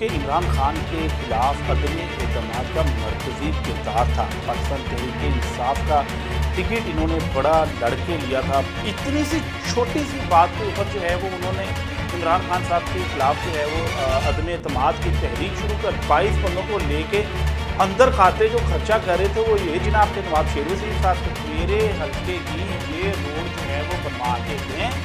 कि इमरान खान के खिलाफ अदम एतमाद का मरकजी किरदार था। पाकिस्तान तहरीक इंसाफ का टिकट इन्होंने बड़ा लड़के लिया था। इतनी सी छोटी सी बात के ऊपर जो है वो उन्होंने इमरान खान साहब के खिलाफ जो है वो अदम एतमाद की तहरीक शुरू कर 22 बंदों को लेके अंदर खाते जो खर्चा कर रहे थे वो ये जनाब के नवाब शेर वसीम साहब मेरे हल्के की ये रोड जो है वो बनवा के दें,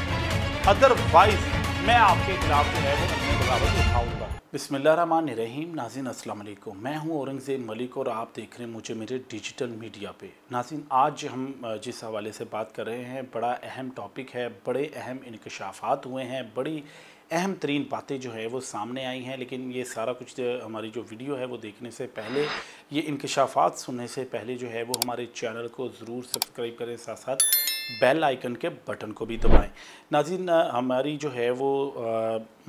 अदरवाइज मैं आपके खिलाफ जो है वो अपने बगावत उठाऊंगा। बिस्मिल्लाहिर्रहमानिर्रहीम। नाज़रीन अस्सलाम वालेकुम, मैं हूं औरंगज़ेब मलिक और आप देख रहे हैं मुझे मेरे डिजिटल मीडिया पे। नाज़रीन आज हम जिस हवाले से बात कर रहे हैं बड़ा अहम टॉपिक है, बड़े अहम इंकशाफात हुए हैं, बड़ी अहम तरीन बातें जो है वो सामने आई हैं। लेकिन ये सारा कुछ हमारी जो वीडियो है वो देखने से पहले, ये इंकशाफात सुनने से पहले जो है वो हमारे चैनल को ज़रूर सब्सक्राइब करें, साथ साथ बेल आइकन के बटन को भी दबाएं। नाज़रीन हमारी जो है वो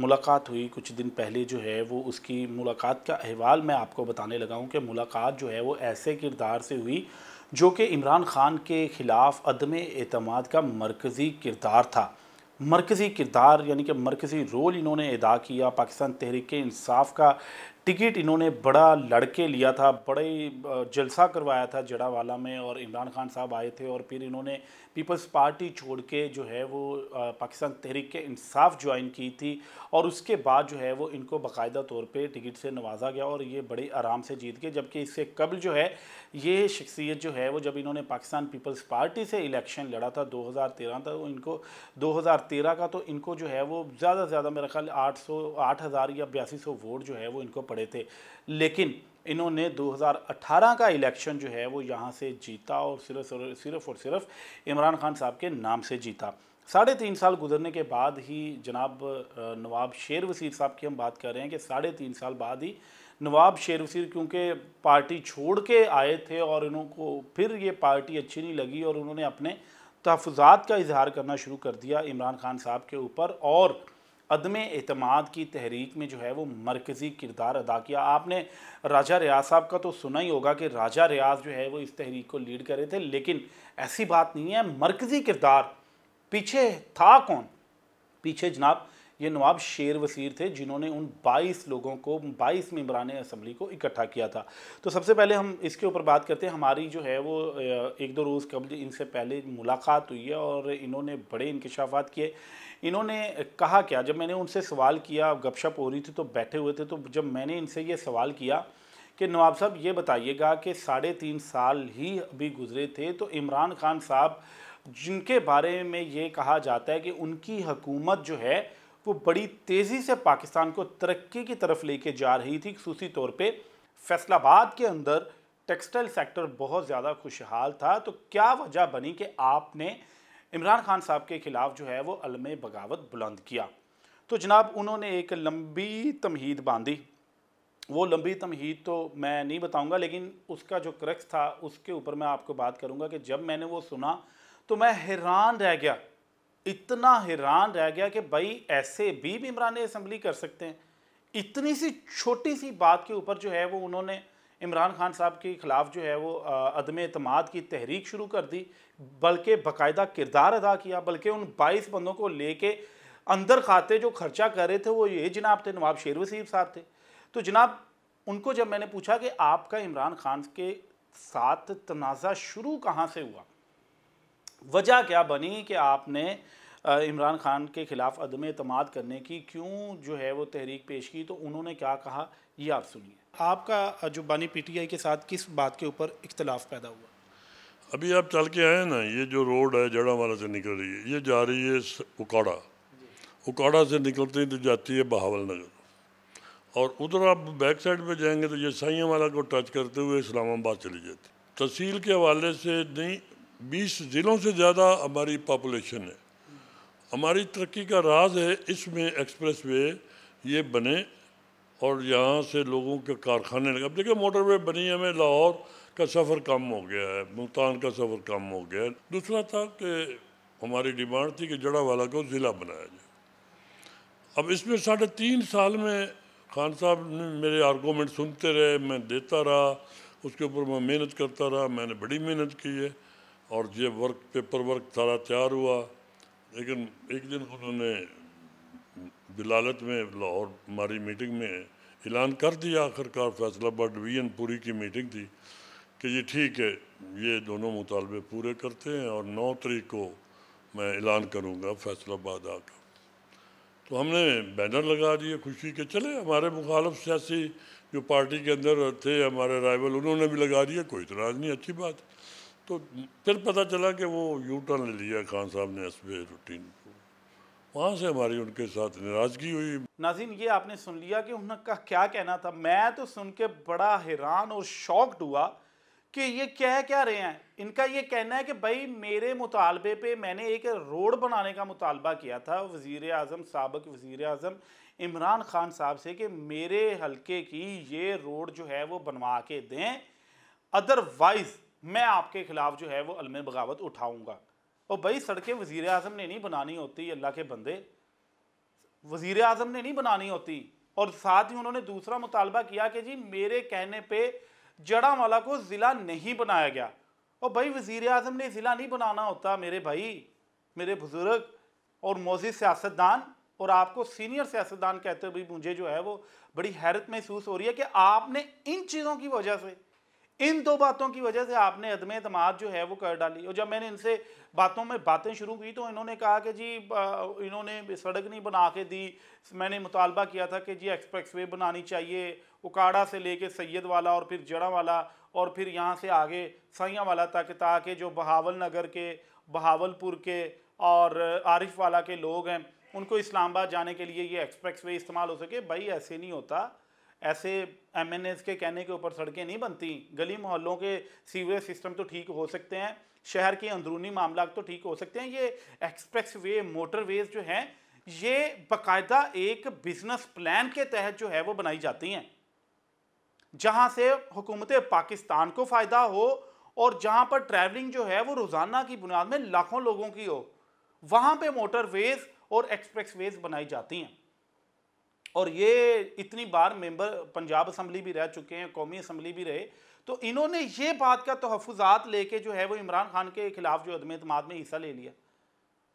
मुलाकात हुई कुछ दिन पहले, जो है वो उसकी मुलाकात का अहवाल मैं आपको बताने लगा हूँ कि मुलाकात जो है वो ऐसे किरदार से हुई जो कि इमरान खान के ख़िलाफ़ अदम एतमाद का मरकज़ी किरदार था। मरकज़ी किरदार यानी कि मरकज़ी रोल इन्होंने अदा किया। पाकिस्तान तहरीक इंसाफ का टिकट इन्होंने बड़ा लड़के लिया था, बड़े जलसा करवाया था जड़ावाला में, और इमरान खान साहब आए थे और फिर इन्होंने पीपल्स पार्टी छोड़ के जो है वो पाकिस्तान तहरीक इंसाफ ज्वाइन की थी, और उसके बाद जो है वो इनको बाकायदा तौर पे टिकट से नवाजा गया और ये बड़े आराम से जीत गए। जबकि इससे कबल जो है ये शख्सियत जो है वो जब इन्होंने पाकिस्तान पीपल्स पार्टी से इलेक्शन लड़ा था 2013 तक, इनको 2013 का तो इनको जो है वो ज़्यादा से ज़्यादा मेरा ख्याल 8,000 या 8200 वोट जो है वो इनको पड़े थे। लेकिन इन्होंने 2018 का इलेक्शन जो है वो यहाँ से जीता और सिर्फ इमरान खान साहब के नाम से जीता। 3.5 साल गुजरने के बाद ही जनाब नवाब शेर वसीर साहब की हम बात कर रहे हैं कि 3.5 साल बाद ही नवाब शेर वसीर क्योंकि पार्टी छोड़ के आए थे और इनको फिर ये पार्टी अच्छी नहीं लगी और उन्होंने अपने तहफ़्फ़ुज़ात का इजहार करना शुरू कर दिया इमरान खान साहब के ऊपर, और अदम एतमाद की तहरीक में जो है वो मरकज़ी किरदार अदा किया। आपने राजा रियाज साहब का तो सुना ही होगा कि राजा रियाज जो है वो इस तहरीक को लीड कर रहे थे, लेकिन ऐसी बात नहीं है। मरकज़ी किरदार पीछे था कौन? पीछे जनाब ये नवाब शेर वसीर थे जिन्होंने उन 22 लोगों को, 22 मेंबरान असम्बली को इकट्ठा किया था। तो सबसे पहले हम इसके ऊपर बात करते हैं। हमारी जो है वो 1-2 रोज़ कबल इनसे पहले मुलाकात हुई है और इन्होंने बड़े इंकशाफात किए। इन्होंने कहा क्या, जब मैंने उनसे सवाल किया, गपशप हो रही थी तो बैठे हुए थे, तो जब मैंने इनसे ये सवाल किया कि नवाब साहब ये बताइएगा कि 3.5 साल ही अभी गुजरे थे, तो इमरान खान साहब जिनके बारे में ये कहा जाता है कि उनकी हुकूमत जो है वो बड़ी तेज़ी से पाकिस्तान को तरक्की की तरफ लेके जा रही थी, खुसूसी तौर पे फैसलाबाद के अंदर टेक्सटाइल सेक्टर बहुत ज़्यादा खुशहाल था, तो क्या वजह बनी कि आपने इमरान खान साहब के ख़िलाफ़ जो है वो अलमे बगावत बुलंद किया? तो जनाब उन्होंने एक लंबी तमहीद बांधी। वो लंबी तमहीद तो मैं नहीं बताऊंगा, लेकिन उसका जो क्रक्स था उसके ऊपर मैं आपको बात करूंगा कि जब मैंने वो सुना तो मैं हैरान रह गया, इतना हैरान रह गया कि भाई ऐसे भी इमरान असम्बली कर सकते हैं। इतनी सी छोटी सी बात के ऊपर जो है वो उन्होंने इमरान खान साहब के ख़िलाफ़ जो है वो अदम एतमाद की तहरीक शुरू कर दी, बल्कि बाकायदा किरदार अदा किया। बल्कि उन 22 बंदों को लेके अंदर खाते जो खर्चा कर रहे थे वो ये जनाब थे नवाब शेर वसीर साहब थे। तो जनाब उनको जब मैंने पूछा कि आपका इमरान खान के साथ तनाज़ा शुरू कहाँ से हुआ, वजह क्या बनी कि आपने इमरान खान के ख़िलाफ़ अदम एतमाद करने की क्यों जो है वो तहरीक पेश की, तो उन्होंने क्या कहा ये आप सुनिए। आपका जो बानी पीटीआई के साथ किस बात के ऊपर इख्तलाफ पैदा हुआ? अभी आप चल के आए ना, ये जो रोड है जड़ावाला से निकल रही है, ये जा रही है उकाड़ा, उकाड़ा से निकलते ही तो जाती है बहावल नगर, और उधर आप बैक साइड पे जाएंगे तो ये साइयाँ वाला को टच करते हुए इस्लामाबाद चली जाती। तहसील के हवाले से नहीं, 20 ज़िलों से ज़्यादा हमारी पॉपुलेशन है। हमारी तरक्की का राज है इसमें एक्सप्रेस वे ये बने और यहाँ से लोगों के कारखाने लगे। अब देखिए मोटरवे बनी है, हमें लाहौर का सफ़र कम हो गया है, मुल्तान का सफ़र कम हो गया है। दूसरा था कि हमारी डिमांड थी कि जड़ावाला को ज़िला बनाया जाए। अब इसमें 3.5 साल में खान साहब ने मेरे आर्गूमेंट सुनते रहे, मैं देता रहा, उसके ऊपर मैं मेहनत करता रहा। मैंने बड़ी मेहनत की है और ये पेपर वर्क सारा तैयार हुआ। लेकिन एक दिन उन्होंने बिलालत में लाहौर हमारी मीटिंग में ऐलान कर दिया आखिरकार। फैसलाबाद डिवीज़न पूरी की मीटिंग थी कि जी ठीक है, ये दोनों मुतालबे पूरे करते हैं और 9 तारीख को मैं ऐलान करूँगा फैसलाबाद आकर। तो हमने बैनर लगा दिए खुशी के। चले हमारे मुखालफ सियासी जो पार्टी के अंदर थे, हमारे राइवल, उन्होंने भी लगा दिया, कोई इतराज़ नहीं, अच्छी बात। तो फिर पता चला कि वो यू टर्न ले लिया खान साहब ने एसबी रूटीन को। वहाँ से हमारी उनके साथ नाराज़गी हुई। नाज़रीन, ये आपने सुन लिया कि उनका क्या कहना था। मैं तो सुन के बड़ा हैरान और शॉक्ड हुआ कि ये क्या रहे हैं। इनका ये कहना है कि भाई मेरे मुतालबे पे मैंने एक रोड बनाने का मुतालबा किया था वज़ीर आज़म, साबिक़ वज़ीर आज़म इमरान खान साहब से कि मेरे हलके की ये रोड जो है वो बनवा के दें, अदरवाइज़ मैं आपके ख़िलाफ़ जो है वो अलमे बगावत उठाऊँगा। और भाई सड़कें वज़ीर आज़म ने नहीं बनानी होती, अल्लाह के बंदे, वज़ीर आज़म ने नहीं बनानी होती। और साथ ही उन्होंने दूसरा मुतालबा किया कि जी मेरे कहने पे जड़ांवाला को ज़िला नहीं बनाया गया। और भाई वज़ीर आज़म ने ज़िला नहीं बनाना होता मेरे भाई, मेरे बुज़ुर्ग और मोअज़्ज़िज़ सियासतदान, और आपको सीनियर सियासतदान कहते हुए भी मुझे जो है वो बड़ी हैरत महसूस हो रही है कि आपने इन चीज़ों की वजह से, इन दो बातों की वजह से आपने अदम एतमाद जो है वो कर डाली। और जब मैंने इनसे बातें शुरू की तो इन्होंने कहा कि जी इन्होंने सड़क नहीं बना के दी, मैंने मुतालबा किया था कि जी एक्सप्रेस वे बनानी चाहिए उकाड़ा से लेके सैयद वाला और फिर जड़ा वाला और फिर यहाँ से आगे साइयाँ वाला तक, ताकि जो बहावल नगर के, बहावलपुर के और आरिफ वाला के लोग हैं उनको इस्लामाबाद जाने के लिए ये एक्सप्रेस वे इस्तेमाल हो सके। भाई ऐसे नहीं होता, ऐसे एमएनएस के कहने के ऊपर सड़कें नहीं बनती। गली मोहल्लों के सीवरेज सिस्टम तो ठीक हो सकते हैं, शहर के अंदरूनी मामला तो ठीक हो सकते हैं। ये एक्सप्रेस वे, मोटरवेज जो हैं ये बाकायदा एक बिजनेस प्लान के तहत जो है वो बनाई जाती हैं, जहां से हुकूमत पाकिस्तान को फ़ायदा हो और जहां पर ट्रैवलिंग जो है वो रोज़ाना की बुनियाद में लाखों लोगों की हो, वहां पे मोटरवेज और एक्सप्रेसवेज बनाई जाती हैं। और ये इतनी बार मेंबर पंजाब असम्बली भी रह चुके हैं, कौमी असम्बली भी रहे, तो इन्होंने ये बात का तहफ़्फ़ुज़ात लेके जो है वो इमरान खान के खिलाफ जो अदम एतमाद में हिस्सा ले लिया।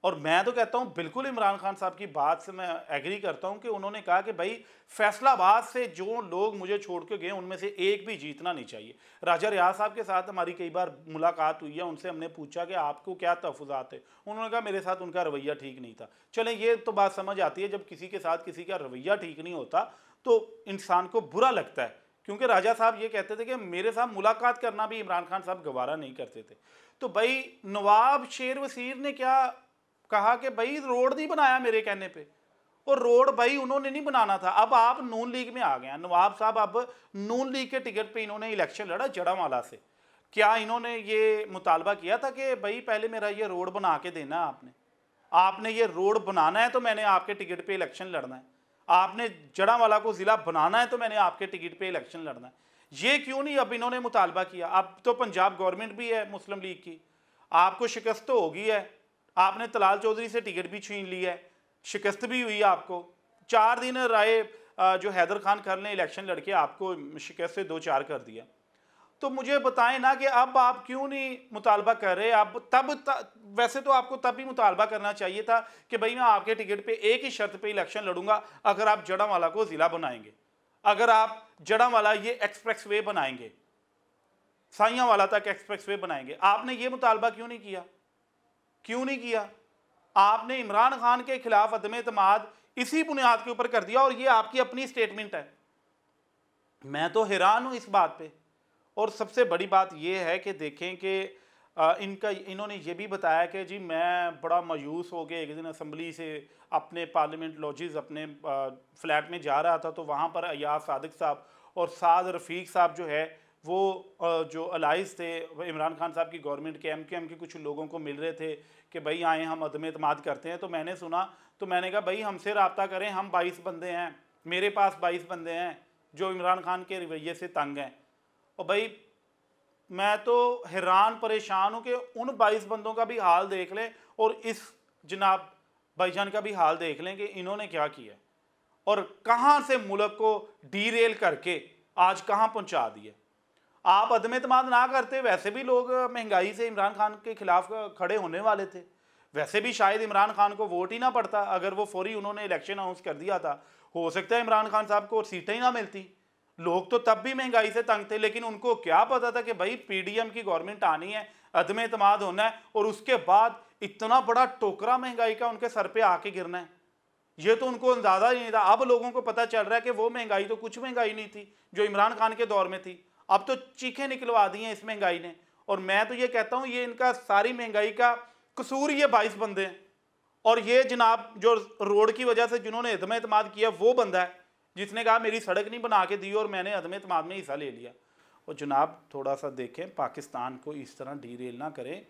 और मैं तो कहता हूँ बिल्कुल इमरान खान साहब की बात से मैं एग्री करता हूँ कि उन्होंने कहा कि भाई फैसलाबाद से जो लोग मुझे छोड़ के गए उनमें से एक भी जीतना नहीं चाहिए। राजा रियाज साहब के साथ हमारी कई बार मुलाकात हुई है, उनसे हमने पूछा कि आपको क्या तहफ़्फ़ुज़ात है, उन्होंने कहा मेरे साथ उनका रवैया ठीक नहीं था। चलें, ये तो बात समझ आती है, जब किसी के साथ किसी का रवैया ठीक नहीं होता तो इंसान को बुरा लगता है। क्योंकि राजा साहब ये कहते थे कि मेरे साथ मुलाकात करना भी इमरान खान साहब गवारा नहीं करते थे। तो भाई नवाब शेर वसीर ने क्या कहा कि भाई रोड नहीं बनाया मेरे कहने पे, और रोड भाई उन्होंने नहीं बनाना था। अब आप नून लीग में आ गए हैं, नवाब साहब अब नून लीग के टिकट पे इन्होंने इलेक्शन लड़ा जड़ांवाला से। क्या इन्होंने ये मुतालबा किया था कि भाई पहले मेरा ये रोड बना के देना, आपने ये रोड बनाना है तो मैंने आपके टिकट पे इलेक्शन लड़ना है, आपने जड़ांवाला को ज़िला बनाना है तो मैंने आपके टिकट पे इलेक्शन लड़ना है। ये क्यों नहीं अब इन्होंने मुतालबा किया? अब तो पंजाब गवर्नमेंट भी है मुस्लिम लीग की, आपको शिकस्त तो होगी है, आपने तलाल चौधरी से टिकट भी छीन ली है, शिकस्त भी हुई आपको। 4 दिन राय जो हैदर खान खर ने इलेक्शन लड़के आपको शिकस्त से 2-4 कर दिया। तो मुझे बताएं ना कि अब आप क्यों नहीं मुतालबा कर रहे? अब वैसे तो आपको तब भी मुतालबा करना चाहिए था कि भाई मैं आपके टिकट पे एक ही शर्त पे इलेक्शन लड़ूंगा, अगर आप जड़ांवाला को ज़िला बनाएंगे, अगर आप जड़ांवाला ये एक्सप्रेस वे बनाएंगे, साइयाँ वाला तक एक्सप्रेस वे बनाएंगे। आपने ये मुतालबा क्यों नहीं किया? क्यों नहीं किया? आपने इमरान खान के खिलाफ अदम एतमाद इसी बुनियाद के ऊपर कर दिया, और ये आपकी अपनी स्टेटमेंट है। मैं तो हैरान हूं इस बात पे। और सबसे बड़ी बात यह है कि देखें कि इन्होंने ये भी बताया कि जी मैं बड़ा मायूस हो गया, एक दिन असम्बली से अपने पार्लियामेंट लॉजेस अपने फ्लैट में जा रहा था तो वहाँ पर अयाज सादिक साहब और साद रफ़ीक साहब जो है वो जो अलाइज थे इमरान खान साहब की गवर्नमेंट के एमक्यूएम के कुछ लोगों को मिल रहे थे कि भाई आए हम अदम एतमाद करते हैं। तो मैंने सुना तो मैंने कहा भाई हमसे रब्ता करें, हम 22 बंदे हैं, मेरे पास 22 बंदे हैं जो इमरान खान के रवैये से तंग हैं। और भाई मैं तो हैरान परेशान हूँ कि उन 22 बंदों का भी हाल देख लें और इस जनाब भाईजान का भी हाल देख लें कि इन्होंने क्या किया और कहाँ से मुल्क को डीरेल करके आज कहाँ पहुँचा दिया। आप अदम एतमाद ना करते, वैसे भी लोग महंगाई से इमरान खान के खिलाफ खड़े होने वाले थे, वैसे भी शायद इमरान खान को वोट ही ना पड़ता अगर वो फौरी उन्होंने इलेक्शन अनाउंस कर दिया था। हो सकता है इमरान खान साहब को सीटें ही ना मिलती। लोग तो तब भी महंगाई से तंग थे, लेकिन उनको क्या पता था कि भाई पीडीएम की गवर्नमेंट आनी है, अदम एतमाद होना है और उसके बाद इतना बड़ा टोकरा महंगाई का उनके सर पे आके गिरना है। ये तो उनको अंदाजा ही नहीं था। अब लोगों को पता चल रहा है कि वो महंगाई तो कुछ महंगाई नहीं थी जो इमरान खान के दौर में थी, अब तो चीखें निकलवा दी हैं इस महंगाई ने। और मैं तो ये कहता हूँ ये इनका सारी महंगाई का कसूर ये 22 बंदे हैं। और ये जनाब जो रोड की वजह से जिन्होंने अदम एतमाद किया वो बंदा है जिसने कहा मेरी सड़क नहीं बना के दी और मैंने अदम एतमाद में हिस्सा ले लिया। और जनाब थोड़ा सा देखें, पाकिस्तान को इस तरह डीरेल ना करें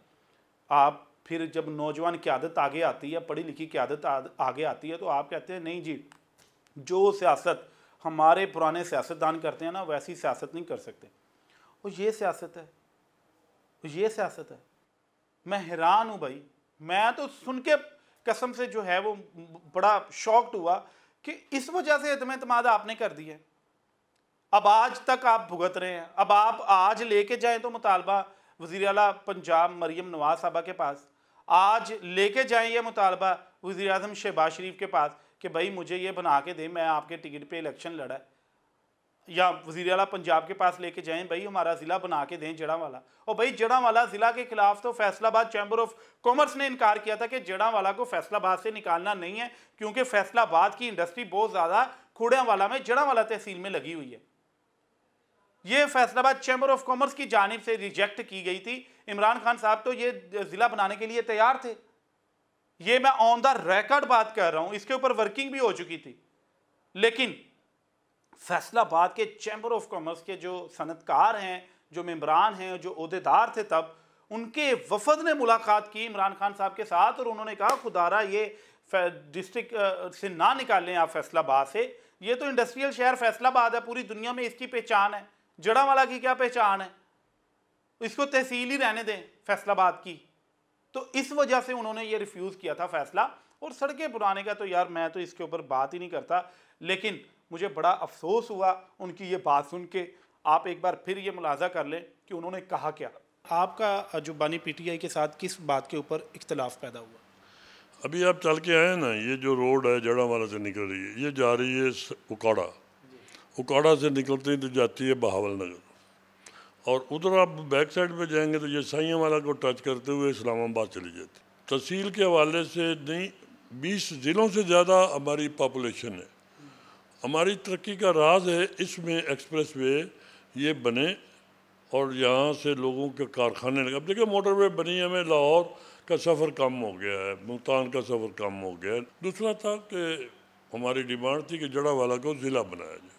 आप। फिर जब नौजवान क़यादत आगे आती है, पढ़ी लिखी क़यादत आगे आती है, तो आप कहते हैं नहीं जी जो सियासत हमारे पुराने सियासतदान करते हैं ना वैसी सियासत नहीं कर सकते। और ये सियासत है, ये सियासत है। मैं हैरान हूँ भाई, मैं तो सुन के कसम से जो है वो बड़ा शॉक्ड हुआ कि इस वजह से अदम एतमाद आपने कर दिया। अब आज तक आप भुगत रहे हैं। अब आप आज लेके जाएं तो मुतालबा वज़ीर आला पंजाब मरीम नवाज साहबा के पास, आज लेके जाएं ये मुतालबा वज़ीर आज़म शहबाज शरीफ के पास कि भाई मुझे ये बना के दें, मैं आपके टिकट पे इलेक्शन लड़ा है। या वज़ीर आला पंजाब के पास लेके जाएं भाई हमारा ज़िला बना के दें जड़ांवाला। और भाई जड़ांवाला ज़िला के खिलाफ तो फैसलाबाद चैम्बर ऑफ कॉमर्स ने इनकार किया था कि जड़ांवाला को फैसलाबाद से निकालना नहीं है क्योंकि फैसलाबाद की इंडस्ट्री बहुत ज़्यादा खुड़ियांवाला में जड़ांवाला तहसील में लगी हुई है। ये फैसलाबाद चैम्बर ऑफ कॉमर्स की जानिब से रिजेक्ट की गई थी। इमरान खान साहब तो ये ज़िला बनाने के लिए तैयार थे। ये मैं ऑन द रिकॉर्ड बात कर रहा हूँ, इसके ऊपर वर्किंग भी हो चुकी थी। लेकिन फैसलाबाद के चैम्बर ऑफ कॉमर्स के जो सनतकार हैं, जो मेंबरान हैं, जो ओहदेदार थे तब, उनके वफद ने मुलाकात की इमरान खान साहब के साथ और उन्होंने कहा खुदारा ये डिस्ट्रिक्ट से ना निकालें आप फैसलाबाद से, ये तो इंडस्ट्रियल शहर फैसलाबाद है, पूरी दुनिया में इसकी पहचान है, जड़ांवाला की क्या पहचान है, इसको तहसील ही रहने दें फैसलाबाद की। तो इस वजह से उन्होंने ये रिफ्यूज़ किया था फैसला। और सड़कें पुराने का तो यार मैं तो इसके ऊपर बात ही नहीं करता, लेकिन मुझे बड़ा अफसोस हुआ उनकी ये बात सुन के। आप एक बार फिर ये मुलाजा कर लें कि उन्होंने कहा क्या। आपका जो बानी पीटीआई के साथ किस बात के ऊपर इख्तलाफ पैदा हुआ? अभी आप चल के आए ना, ये जो रोड है जड़ांवाला से निकल रही है, ये जा रही है उकाड़ा, उकाड़ा से निकलते ही तो जाती है बहावल नगर, और उधर आप बैक साइड पे जाएंगे तो ये साइयांवाला को टच करते हुए इस्लामाबाद चली जाती। तहसील के हवाले से नहीं 20 ज़िलों से ज़्यादा हमारी पॉपुलेशन है। हमारी तरक्की का राज है इसमें एक्सप्रेस वे ये बने और यहाँ से लोगों के कारखाने लगे। अब देखिए मोटरवे बनी है, हमें लाहौर का सफ़र कम हो गया है, मुल्तान का सफ़र कम हो गया है। दूसरा था कि हमारी डिमांड थी कि जड़ांवाला को ज़िला बनाया जाए।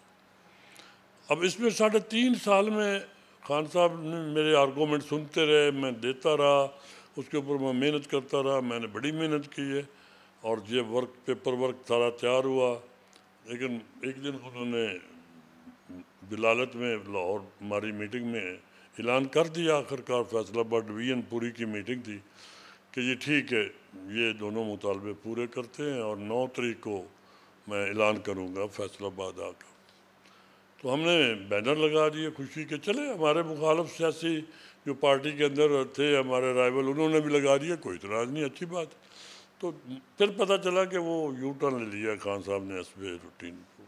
अब इसमें 3.5 साल में खान साहब ने मेरे आर्गूमेंट सुनते रहे, मैं देता रहा, उसके ऊपर मैं मेहनत करता रहा, मैंने बड़ी मेहनत की है और ये पेपर वर्क सारा तैयार हुआ। लेकिन एक दिन उन्होंने बिलालत में लाहौर हमारी मीटिंग में ऐलान कर दिया, आखिरकार फैसलाबाद डिवीज़न पूरी की मीटिंग थी कि ये ठीक है, ये दोनों मुतालबे पूरे करते हैं और 9 तारीख को मैं ऐलान करूँगा फैसलाबाद आकर। तो हमने बैनर लगा दिए खुशी के। चले हमारे मुखालफ सियासी जो पार्टी के अंदर थे, हमारे राइवल, उन्होंने भी लगा दिया, कोई इतराज़ नहीं, अच्छी बात। तो फिर पता चला कि वो यू टर्न ले लिया खान साहब ने एसबी रूटीन को,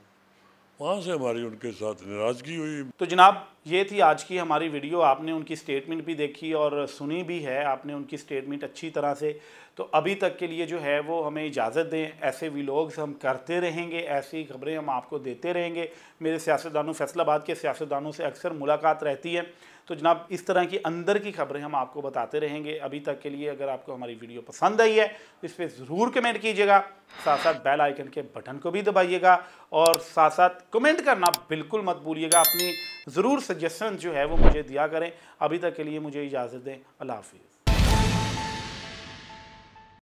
वहाँ से हमारी उनके साथ नाराज़गी हुई। तो जनाब ये थी आज की हमारी वीडियो। आपने उनकी स्टेटमेंट भी देखी और सुनी भी है, आपने उनकी स्टेटमेंट अच्छी तरह से। तो अभी तक के लिए जो है वो हमें इजाज़त दें। ऐसे व्लॉग्स हम करते रहेंगे, ऐसी खबरें हम आपको देते रहेंगे। मेरे सियासतदानों, फैसलाबाद के सियासतदानों से अक्सर मुलाकात रहती है, तो जनाब इस तरह की अंदर की खबरें हम आपको बताते रहेंगे। अभी तक के लिए अगर आपको हमारी वीडियो पसंद आई है तो इस पर ज़रूर कमेंट कीजिएगा, साथ साथ बेल आइकन के बटन को भी दबाइएगा और साथ साथ कमेंट करना बिल्कुल मत भूलिएगा। अपनी ज़रूर सजेशन जो है वो मुझे दिया करें। अभी तक के लिए मुझे इजाज़त दें। अल्लाह हाफिज़।